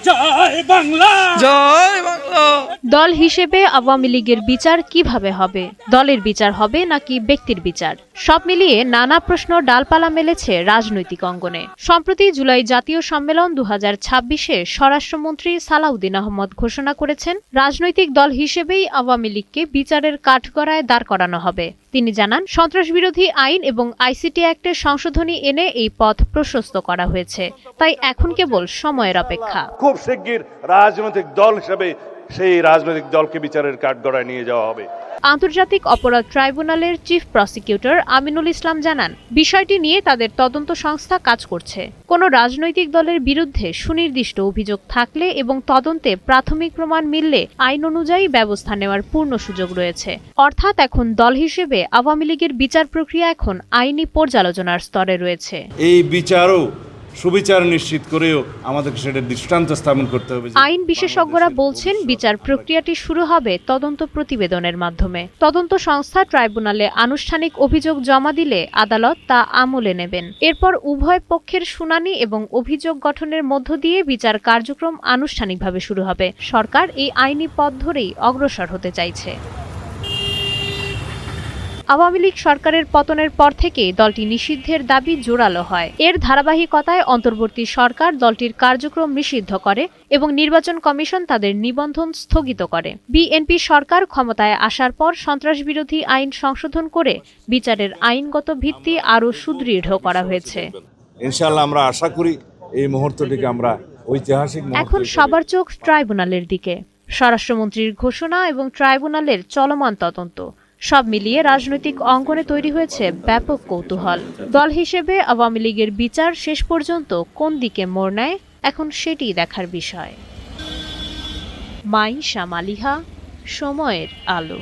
জয় বাংলা, জয় বাংলা। দল হিসেবে আওয়ামী লীগের বিচার কিভাবে হবে? দলের বিচার হবে নাকি ব্যক্তির বিচার? সব মিলিয়ে নানা প্রশ্ন ডালপালা মেলেছে রাজনৈতিক অঙ্গনে। সম্প্রতি জুলাই জাতীয় সম্মেলন 2026-এ স্বরাষ্ট্রমন্ত্রী সালাউদ্দিন আহমদ ঘোষণা করেছেন, রাজনৈতিক দল হিসেবেই আওয়ামী লীগকে বিচারের কাঠগড়ায় দাঁড় করানো হবে। তিনি জানান, সন্ত্রাসবিরোধী আইন এবং আইসিটি অ্যাক্টে সংশোধনী এনে এই পথ প্রশস্ত করা হয়েছে, তাই এখন কেবল সময়ের অপেক্ষা। খুব শিগগির রাজনৈতিক দল হিসেবে সেই রাজনৈতিক দলকে বিচারের কাঠগড়ায় নিয়ে যাওয়া হবে। আন্তর্জাতিক অপরাধ ট্রাইব্যুনালের চিফ প্রসিকিউটর আমিনুল ইসলাম জানান, বিষয়টি নিয়ে তাদের তদন্ত সংস্থা কাজ করছে। কোনো রাজনৈতিক দলের বিরুদ্ধে সুনির্দিষ্ট অভিযোগ থাকলে এবং তদন্তে প্রাথমিক প্রমাণ মিললে আইন অনুযায়ী ব্যবস্থা নেওয়ার পূর্ণ সুযোগ রয়েছে। অর্থাৎ এখন দল হিসেবে আওয়ামী লীগের বিচার প্রক্রিয়া এখন আইনি পর্যালোচনার স্তরে রয়েছে। এই বিচারও সুবিচার নিশ্চিত করেও আমাদেরকে সেটা দৃষ্টান্ত স্থাপন করতে হবে। আইন বিশেষজ্ঞরা বলছেন, বিচার প্রক্রিয়াটি শুরু হবে তদন্ত প্রতিবেদনের মাধ্যমে। তদন্ত সংস্থা ট্রাইব্যুনালে আনুষ্ঠানিক অভিযোগ জমা দিলে আদালত তা আমলে নেবেন। এরপর উভয় পক্ষের শুনানি এবং অভিযোগ গঠনের মধ্য দিয়ে বিচার কার্যক্রম আনুষ্ঠানিকভাবে শুরু হবে। সরকার এই আইনি পথ ধরেই অগ্রসর হতে চাইছে। আওয়ামী লীগ সরকারের পতনের পর থেকে দলটি নিষিদ্ধের দাবি জোরালো হয়। এর ধারাবাহিকতায় অন্তর্বর্তী সরকার দলটির কার্যক্রম নিষিদ্ধ করে এবং নির্বাচন কমিশন তাদের নিবন্ধন স্থগিত করে। বিএনপি সরকার ক্ষমতায় আসার পর সন্ত্রাসবিরোধী আইন সংশোধন করে বিচারের আইনগত ভিত্তি আরও সুদৃঢ় করা হয়েছে। ইনশাআল্লাহ আমরা আশা করি এই মুহূর্তটিকে আমরা ঐতিহাসিক এখন সবার চোখ ট্রাইব্যুনালের দিকে। স্বরাষ্ট্রমন্ত্রীর ঘোষণা এবং ট্রাইব্যুনালের চলমান তদন্ত সব মিলিয়ে রাজনৈতিক অঙ্গনে তৈরি হয়েছে ব্যাপক কৌতূহল। দল হিসেবে আওয়ামী লীগের বিচার শেষ পর্যন্ত কোন দিকে মোড় নেয়, এখন সেটিই দেখার বিষয়। মাইশা মালিহা, সময়ের আলো।